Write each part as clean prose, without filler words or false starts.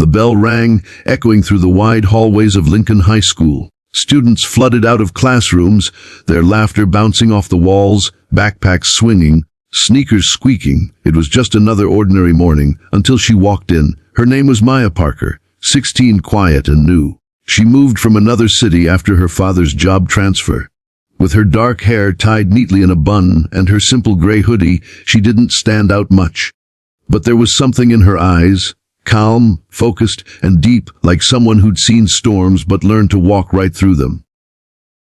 The bell rang, echoing through the wide hallways of Lincoln High School. Students flooded out of classrooms, their laughter bouncing off the walls, backpacks swinging, sneakers squeaking. It was just another ordinary morning until she walked in. Her name was Maya Parker, 16, quiet and new. She moved from another city after her father's job transfer. With her dark hair tied neatly in a bun and her simple gray hoodie, she didn't stand out much. But there was something in her eyes, calm, focused, and deep, like someone who'd seen storms but learned to walk right through them.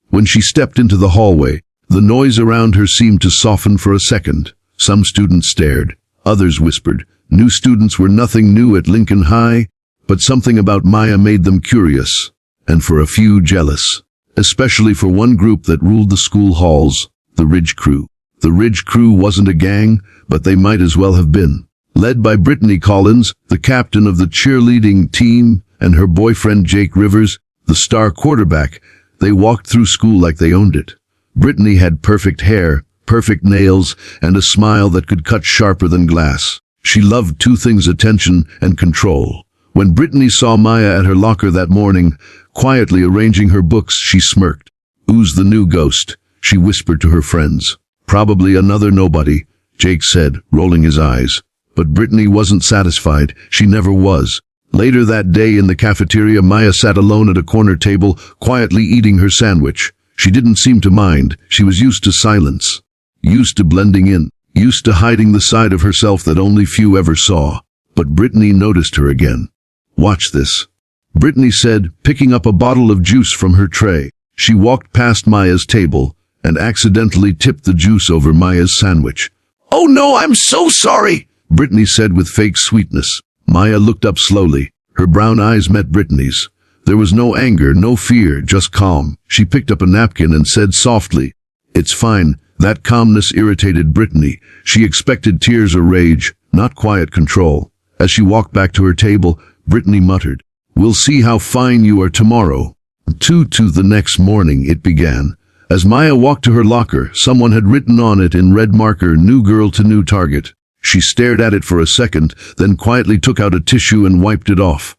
When she stepped into the hallway, the noise around her seemed to soften for a second. Some students stared, others whispered. New students were nothing new at Lincoln High, but something about Maya made them curious, and for a few jealous. Especially for one group that ruled the school halls, the Ridge Crew. The Ridge Crew wasn't a gang, but they might as well have been. Led by Brittany Collins, the captain of the cheerleading team, and her boyfriend Jake Rivers, the star quarterback, they walked through school like they owned it. Brittany had perfect hair, perfect nails, and a smile that could cut sharper than glass. She loved two things: attention and control. When Brittany saw Maya at her locker that morning, quietly arranging her books, she smirked. "Who's the new ghost?" she whispered to her friends. "Probably another nobody," Jake said, rolling his eyes. But Brittany wasn't satisfied. She never was. Later that day in the cafeteria, Maya sat alone at a corner table, quietly eating her sandwich. She didn't seem to mind. She was used to silence, used to blending in, used to hiding the side of herself that only few ever saw. But Brittany noticed her again. "Watch this," Brittany said, picking up a bottle of juice from her tray. She walked past Maya's table and accidentally tipped the juice over Maya's sandwich. "Oh no, I'm so sorry," Brittany said with fake sweetness. Maya looked up slowly. Her brown eyes met Brittany's. There was no anger, no fear, just calm. She picked up a napkin and said softly, "It's fine." That calmness irritated Brittany. She expected tears or rage, not quiet control. As she walked back to her table, Brittany muttered, "We'll see how fine you are tomorrow." To the next morning it began. As Maya walked to her locker, someone had written on it in red marker, "New girl to new target." She stared at it for a second, then quietly took out a tissue and wiped it off.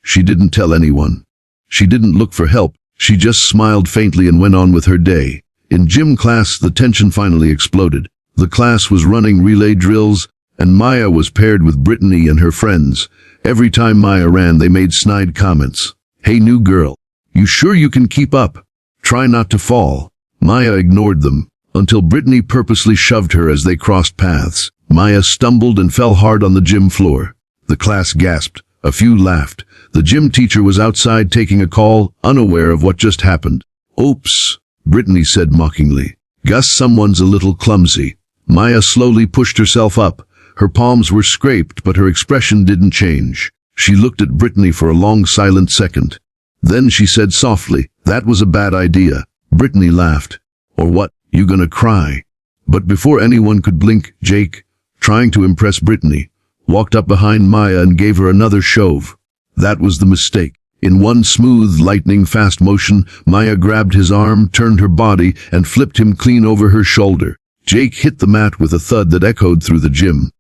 She didn't tell anyone. She didn't look for help. She just smiled faintly and went on with her day. In gym class, the tension finally exploded. The class was running relay drills, and Maya was paired with Brittany and her friends. Every time Maya ran, they made snide comments. "Hey, new girl, you sure you can keep up? Try not to fall." Maya ignored them, until Brittany purposely shoved her as they crossed paths. Maya stumbled and fell hard on the gym floor. The class gasped. A few laughed. The gym teacher was outside taking a call, unaware of what just happened. "Oops," Brittany said mockingly. "Guess someone's a little clumsy." Maya slowly pushed herself up. Her palms were scraped, but her expression didn't change. She looked at Brittany for a long silent second. Then she said softly, "That was a bad idea." Brittany laughed. "Or what? You gonna cry?" But before anyone could blink, Jake, trying to impress Brittany, walked up behind Maya and gave her another shove. That was the mistake. In one smooth, lightning-fast motion, Maya grabbed his arm, turned her body, and flipped him clean over her shoulder. Jake hit the mat with a thud that echoed through the gym.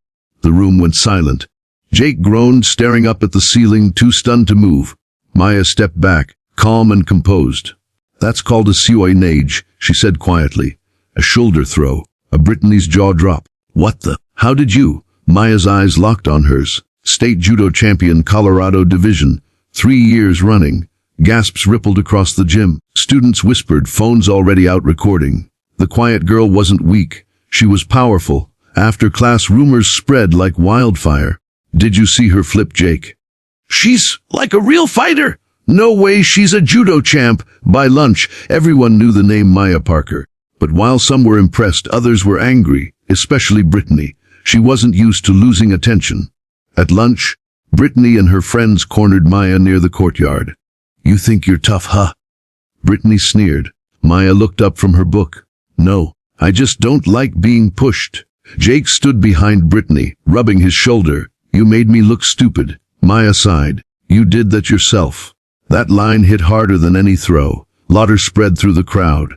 The room went silent. Jake groaned, staring up at the ceiling, too stunned to move. Maya stepped back, calm and composed. "That's called a suoi nage," she said quietly. A shoulder throw. A Brittany's jaw drop. "What the? How did you?" Maya's eyes locked on hers. State Judo Champion, Colorado Division. 3 years running. Gasps rippled across the gym. Students whispered, phones already out recording. The quiet girl wasn't weak. She was powerful. After class, rumors spread like wildfire. "Did you see her flip, Jake?" "She's like a real fighter." "No way, she's a judo champ." By lunch, everyone knew the name Maya Parker. But while some were impressed, others were angry, especially Brittany. She wasn't used to losing attention. At lunch, Brittany and her friends cornered Maya near the courtyard. "You think you're tough, huh?" Brittany sneered. Maya looked up from her book. "No, I just don't like being pushed." Jake stood behind Brittany, rubbing his shoulder. "You made me look stupid." Maya sighed. "You did that yourself." That line hit harder than any throw. Laughter spread through the crowd.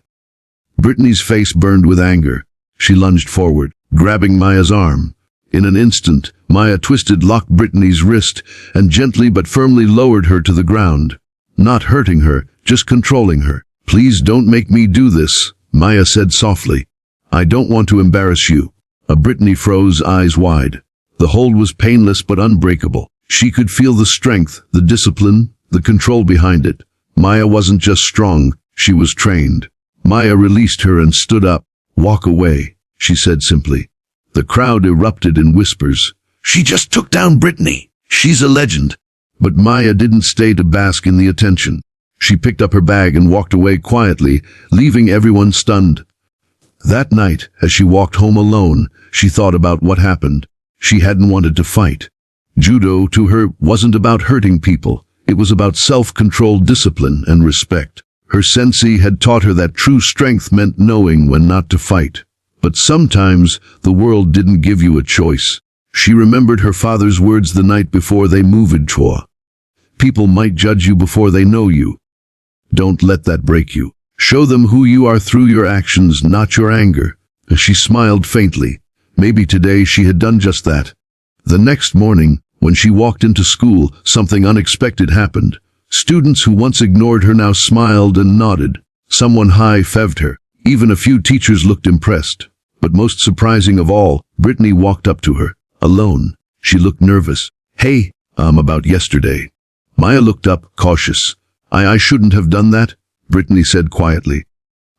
Brittany's face burned with anger. She lunged forward, grabbing Maya's arm. In an instant, Maya locked Brittany's wrist and gently but firmly lowered her to the ground. Not hurting her, just controlling her. "Please don't make me do this," Maya said softly. "I don't want to embarrass you." Brittany froze, eyes wide. The hold was painless but unbreakable. She could feel the strength, the discipline, the control behind it. Maya wasn't just strong, she was trained. Maya released her and stood up. "Walk away," she said simply. The crowd erupted in whispers. "She just took down Brittany. She's a legend." But Maya didn't stay to bask in the attention. She picked up her bag and walked away quietly, leaving everyone stunned. That night, as she walked home alone, she thought about what happened. She hadn't wanted to fight. Judo, to her, wasn't about hurting people. It was about self-control, discipline, and respect. Her sensei had taught her that true strength meant knowing when not to fight. But sometimes, the world didn't give you a choice. She remembered her father's words the night before they moved to. "People might judge you before they know you. Don't let that break you. Show them who you are through your actions, not your anger." She smiled faintly. Maybe today she had done just that. The next morning, when she walked into school, something unexpected happened. Students who once ignored her now smiled and nodded. Someone high-fived her. Even a few teachers looked impressed. But most surprising of all, Brittany walked up to her. Alone. She looked nervous. "Hey, about yesterday." Maya looked up, cautious. I shouldn't have done that," Brittany said quietly.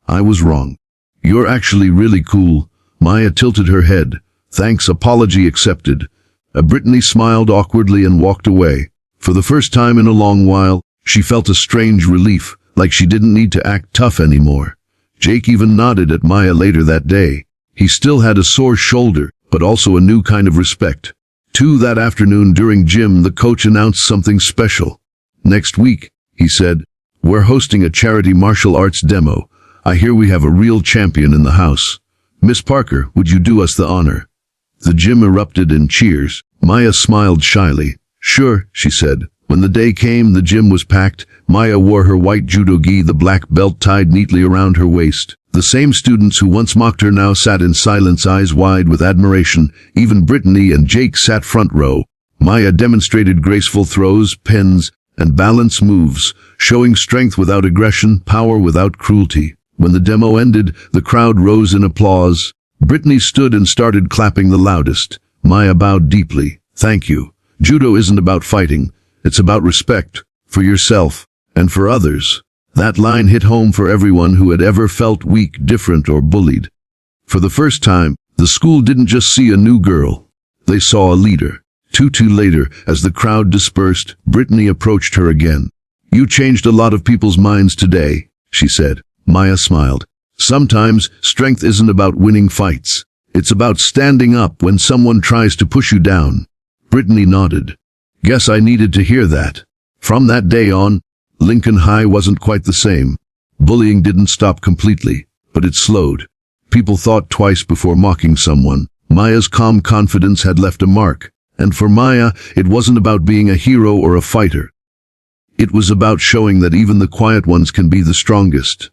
"I was wrong. You're actually really cool." Maya tilted her head. "Thanks, apology accepted." Brittany smiled awkwardly and walked away. For the first time in a long while, she felt a strange relief, like she didn't need to act tough anymore. Jake even nodded at Maya later that day. He still had a sore shoulder, but also a new kind of respect. That afternoon during gym, the coach announced something special. "Next week," he said, "we're hosting a charity martial arts demo. I hear we have a real champion in the house. Miss Parker, would you do us the honor?" The gym erupted in cheers. Maya smiled shyly. "Sure," she said. When the day came, the gym was packed. Maya wore her white judo gi, the black belt tied neatly around her waist. The same students who once mocked her now sat in silence, eyes wide with admiration. Even Brittany and Jake sat front row. Maya demonstrated graceful throws, pins, and balance moves, showing strength without aggression, power without cruelty. When the demo ended, the crowd rose in applause. Brittany stood and started clapping the loudest. Maya bowed deeply. "Thank you. Judo isn't about fighting. It's about respect, for yourself, and for others." That line hit home for everyone who had ever felt weak, different, or bullied. For the first time, the school didn't just see a new girl. They saw a leader. Too later, as the crowd dispersed, Brittany approached her again. "You changed a lot of people's minds today," she said. Maya smiled. "Sometimes, strength isn't about winning fights. It's about standing up when someone tries to push you down." Brittany nodded. "Guess I needed to hear that." From that day on, Lincoln High wasn't quite the same. Bullying didn't stop completely, but it slowed. People thought twice before mocking someone. Maya's calm confidence had left a mark. And for Maya, it wasn't about being a hero or a fighter. It was about showing that even the quiet ones can be the strongest.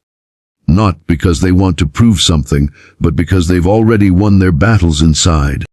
Not because they want to prove something, but because they've already won their battles inside.